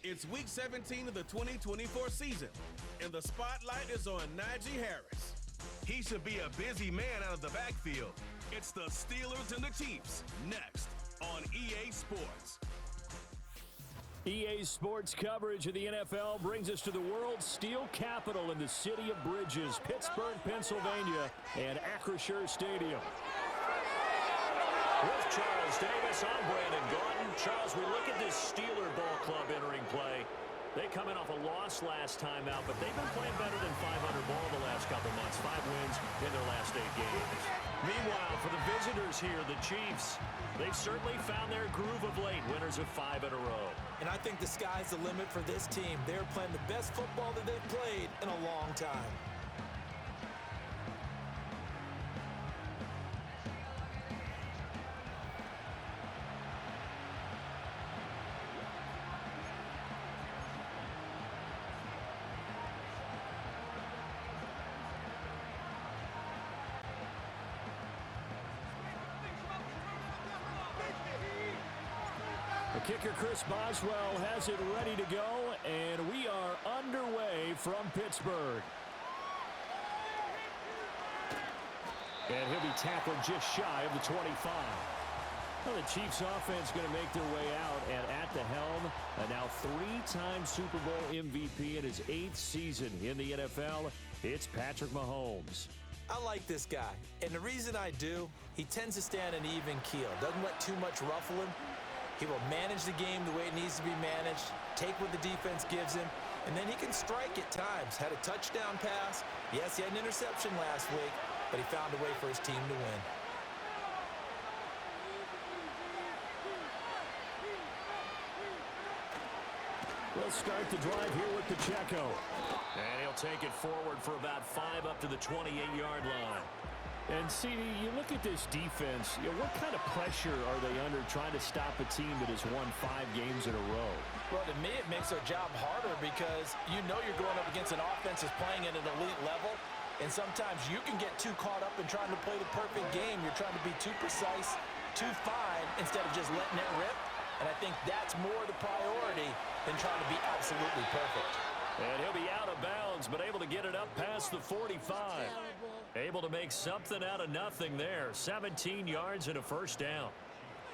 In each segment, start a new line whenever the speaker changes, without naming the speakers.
It's Week 17 of the 2024 season, and the spotlight is on Najee Harris. He should be a busy man out of the backfield. It's the Steelers and the Chiefs, next on EA Sports.
EA Sports coverage of the NFL brings us to the world's steel capital in the city of Bridges, Pittsburgh, Pennsylvania, and Acrisure Stadium. With Charles Davis, I'm Brandon Gaudin. Charles, we look at this Steeler ball club entering play. They come in off a loss last time out, but they've been playing better than 500 ball the last couple months. 5 wins in their last 8 games. Meanwhile, for the visitors here, the Chiefs, they've certainly found their groove of late, winners of 5 in a row.
And I think the sky's the limit for this team. They're playing the best football that they've played in a long time.
Kicker Chris Boswell has it ready to go, and we are underway from Pittsburgh. And he'll be tackled just shy of the 25. Well, the Chiefs offense going to make their way out, and at the helm, a now 3-time Super Bowl MVP in his 8th season in the NFL, it's Patrick Mahomes.
I like this guy, and the reason I do, he tends to stay on an even keel, doesn't let too much ruffle him. He will manage the game the way it needs to be managed, take what the defense gives him, and then he can strike at times. Had a touchdown pass. Yes, he had an interception last week, but he found a way for his team to win.
We'll start the drive here with Pacheco. And he'll take it forward for about 5 up to the 28-yard line. And, CD, you look at this defense, what kind of pressure are they under trying to stop a team that has won 5 games in a row?
Well, to me, it makes their job harder because you know you're going up against an offense that's playing at an elite level, and sometimes you can get too caught up in trying to play the perfect game. You're trying to be too precise, too fine, instead of just letting it rip. And I think that's more the priority than trying to be absolutely perfect.
And he'll be out of bounds, but able to get it up past the 45. Able to make something out of nothing there. 17 yards and a first down.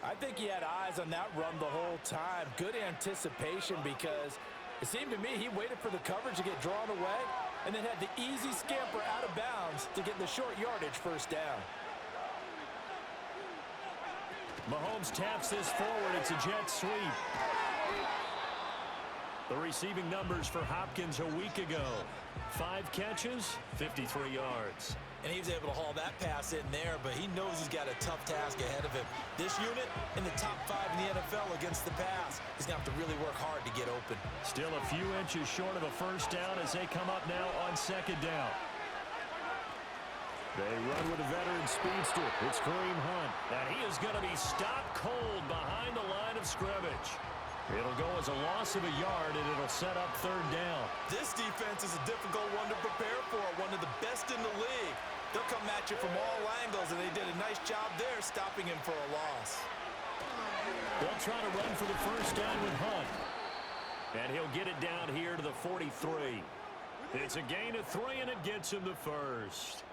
I think he had eyes on that run the whole time. Good anticipation because it seemed to me he waited for the coverage to get drawn away and then had the easy scamper out of bounds to get the short yardage first down.
Mahomes taps this forward. It's a jet sweep. The receiving numbers for Hopkins a week ago. 5 catches, 53 yards.
And he was able to haul that pass in there, but he knows he's got a tough task ahead of him. This unit in the top 5 in the NFL against the pass. He's going to have to really work hard to get open.
Still a few inches short of a first down as they come up now on 2nd down. They run with a veteran speedster. It's Kareem Hunt. And he is going to be stopped cold behind the line of scrimmage. It'll go as a loss of a yard, and it'll set up 3rd down.
This defense is a difficult one to prepare for, one of the best in the league. They'll come at you from all angles, and they did a nice job there stopping him for a loss.
They'll try to run for the first down with Hunt. And he'll get it down here to the 43. It's a gain of 3, and it gets him the first.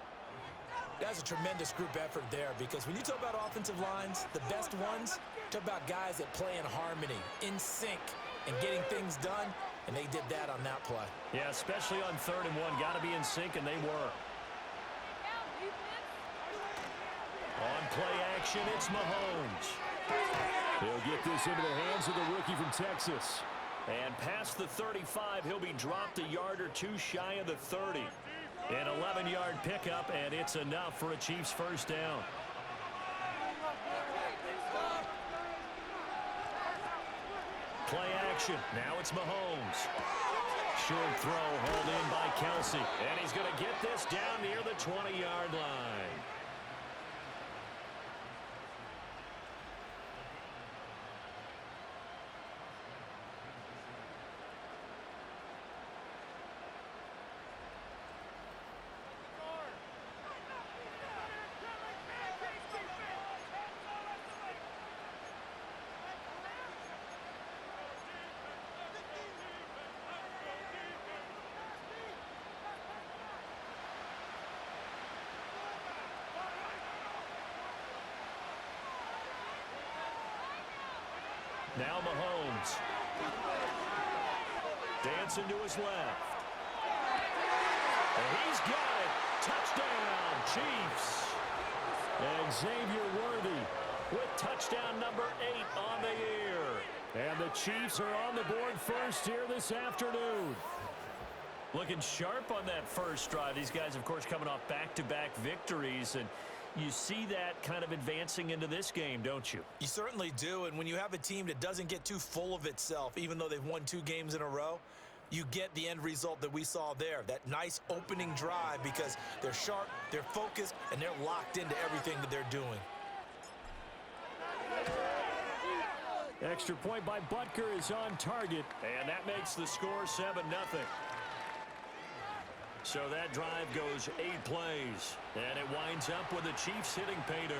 That's a tremendous group effort there because when you talk about offensive lines, the best ones, talk about guys that play in harmony, in sync, and getting things done, and they did that on that play.
Yeah, especially on 3rd and 1. Got to be in sync, and they were. On play action, it's Mahomes. He'll get this into the hands of the rookie from Texas. And past the 35, he'll be dropped a yard or 2 shy of the 30. An 11-yard pickup, and it's enough for a Chiefs first down. Play action. Now it's Mahomes. Short throw held in by Kelsey. And he's going to get this down near the 20-yard line. Now Mahomes. Dancing to his left. And he's got it. Touchdown, Chiefs. And Xavier Worthy with touchdown number 8 on the year. And the Chiefs are on the board first here this afternoon. Looking sharp on that first drive. These guys, of course, coming off back-to-back victories, and you see that kind of advancing into this game, don't you?
You certainly do, and when you have a team that doesn't get too full of itself, even though they've won 2 games in a row, you get the end result that we saw there, that nice opening drive, because they're sharp, they're focused, and they're locked into everything that they're doing.
Extra point by Butker is on target, and that makes the score 7-0. So that drive goes 8 plays, and it winds up with the Chiefs hitting pay dirt.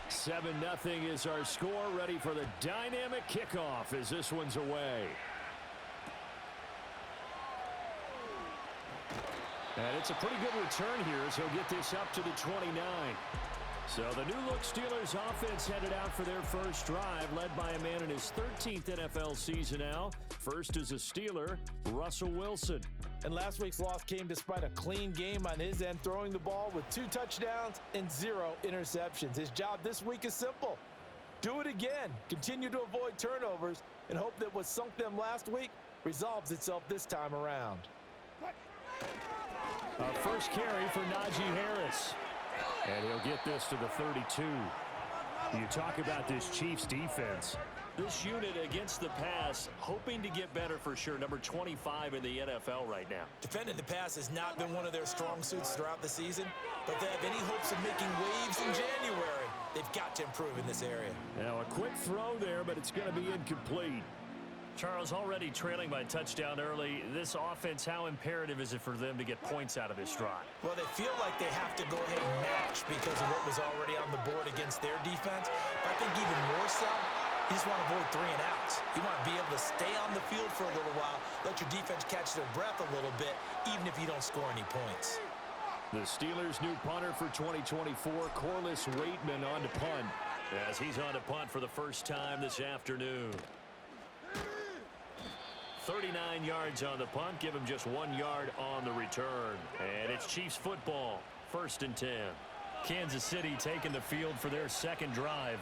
Seven 0 is our score, ready for the dynamic kickoff as this one's away. And it's a pretty good return here as he'll get this up to the 29. So the new-look Steelers offense headed out for their first drive, led by a man in his 13th NFL season now. First is a Steeler, Russell Wilson.
And last week's loss came despite a clean game on his end, throwing the ball with 2 touchdowns and 0 interceptions. His job this week is simple. Do it again. Continue to avoid turnovers and hope that what sunk them last week resolves itself this time around.
A first carry for Najee Harris. And he'll get this to the 32. You talk about this Chiefs defense. This unit against the pass, hoping to get better for sure. Number 25 in the NFL right now.
Defending the pass has not been one of their strong suits throughout the season, but if they have any hopes of making waves in January, they've got to improve in this area.
Now a quick throw there, but it's going to be incomplete. Charles, already trailing by touchdown early. This offense, how imperative is it for them to get points out of this drive?
Well, they feel like they have to go ahead and match because of what was already on the board against their defense. But I think even more so, you just want to avoid 3 and outs. You want to be able to stay on the field for a little while, let your defense catch their breath a little bit, even if you don't score any points.
The Steelers' new punter for 2024, Corliss Waitman, on to punt, as he's on to punt for the first time this afternoon. 39 yards on the punt, give him just 1 yard on the return. And it's Chiefs football, 1st and 10. Kansas City taking the field for their second drive.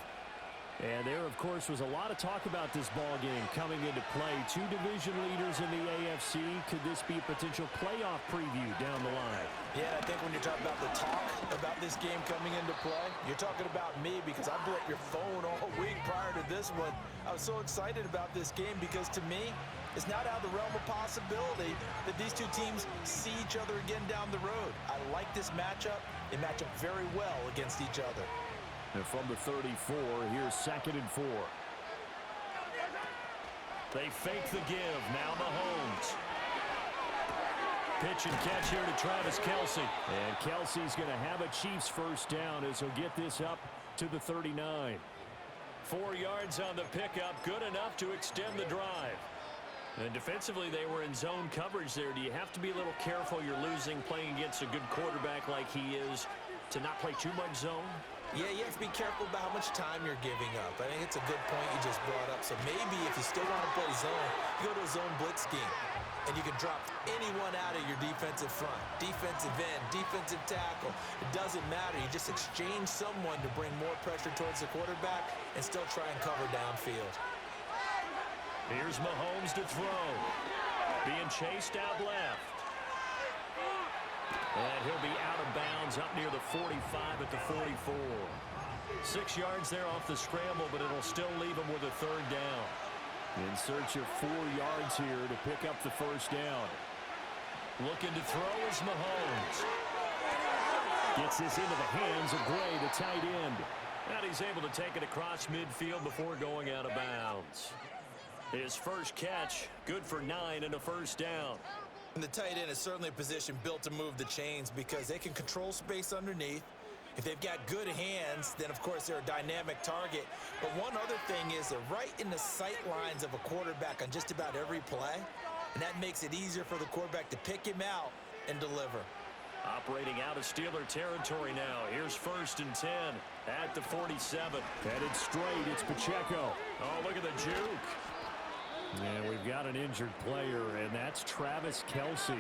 And there, of course, was a lot of talk about this ball game coming into play. 2 division leaders in the AFC. Could this be a potential playoff preview down the line?
Yeah, I think when you're talking about the talk about this game coming into play, you're talking about me because I blew up your phone all week prior to this one. I was so excited about this game because, to me, it's not out of the realm of possibility that these 2 teams see each other again down the road. I like this matchup. They match up very well against each other.
And from the 34, here's 2nd and 4. They fake the give. Now Mahomes. Pitch and catch here to Travis Kelce. And Kelce's going to have a Chiefs first down as he'll get this up to the 39. 4 yards on the pickup, good enough to extend the drive. And defensively, they were in zone coverage there. Do you have to be a little careful? You're losing, playing against a good quarterback like he is, to not play too much zone?
Yeah, you have to be careful about how much time you're giving up. I think it's a good point you just brought up. So maybe if you still want to play zone, you go to a zone blitz scheme. And you can drop anyone out of your defensive front. Defensive end, defensive tackle. It doesn't matter. You just exchange someone to bring more pressure towards the quarterback and still try and cover downfield.
Here's Mahomes to throw. Being chased out left. And he'll be out of bounds up near the 45 at the 44. 6 yards there off the scramble, but it'll still leave him with a 3rd down. In search of 4 yards here to pick up the first down. Looking to throw is Mahomes. Gets this into the hands of Gray, the tight end. And he's able to take it across midfield before going out of bounds. His first catch, good for 9 and a first down.
And the tight end is certainly a position built to move the chains because they can control space underneath. If they've got good hands, then of course they're a dynamic target. But one other thing is they're right in the sight lines of a quarterback on just about every play. And that makes it easier for the quarterback to pick him out and deliver.
Operating out of Steeler territory now. Here's 1st and 10 at the 47.
Headed straight, it's Pacheco.
Oh, look at the juke.
And we've got an injured player, and that's Travis Kelce,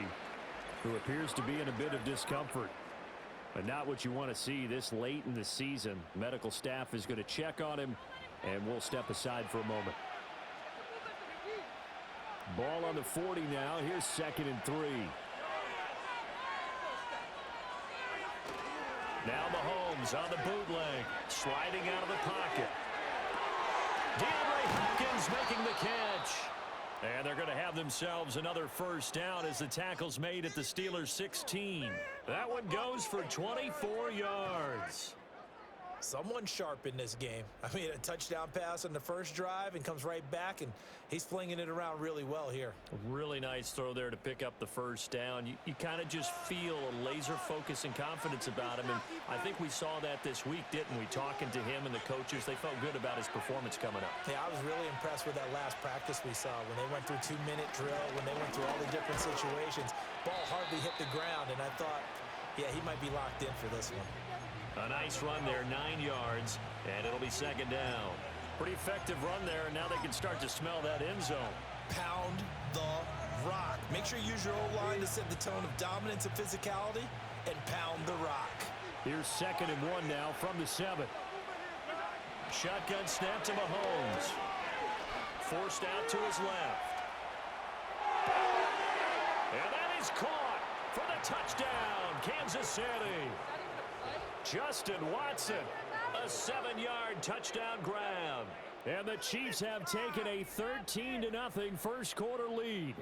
who appears to be in a bit of discomfort. But not what you want to see this late in the season. Medical staff is going to check on him, and we'll step aside for a moment. Ball on the 40 now. Here's 2nd and 3.
Now Mahomes on the bootleg, sliding out of the pocket. DeAndre Hopkins making the catch. And they're going to have themselves another 1st down as the tackle's made at the Steelers' 16. That one goes for 24 yards.
Someone sharp in this game. I mean, a touchdown pass on the first drive and comes right back, and he's flinging it around really well here.
A really nice throw there to pick up the 1st down. You kind of just feel a laser focus and confidence about him, and I think we saw that this week, didn't we? Talking to him and the coaches, they felt good about his performance coming up.
Yeah, I was really impressed with that last practice we saw when they went through 2-minute drill, when they went through all the different situations. Ball hardly hit the ground, and I thought, yeah, he might be locked in for this one.
A nice run there, 9 yards, and it'll be 2nd down. Pretty effective run there, and now they can start to smell that end zone.
Pound the rock. Make sure you use your O-line to set the tone of dominance and physicality, and pound the rock.
Here's 2nd and 1 now from the 7.
Shotgun snap to Mahomes. Forced out to his left. And that is caught for the touchdown, Kansas City. Justin Watson, a 7-yard touchdown grab.
And the Chiefs have taken a 13-0 first quarter lead.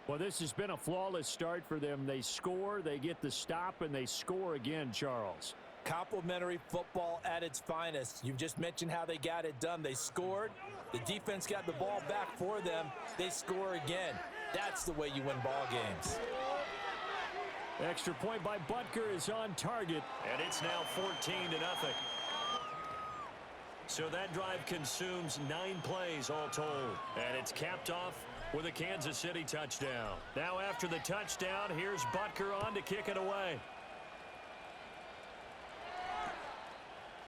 Well, this has been a flawless start for them. They score, they get the stop, and they score again, Charles.
Complimentary football at its finest. You've just mentioned how they got it done. They scored. The defense got the ball back for them. They score again. That's the way you win ball games.
Extra point by Butker is on target.
And it's now 14-0. So that drive consumes 9 plays all told. And it's capped off with a Kansas City touchdown. Now after the touchdown, here's Butker on to kick it away.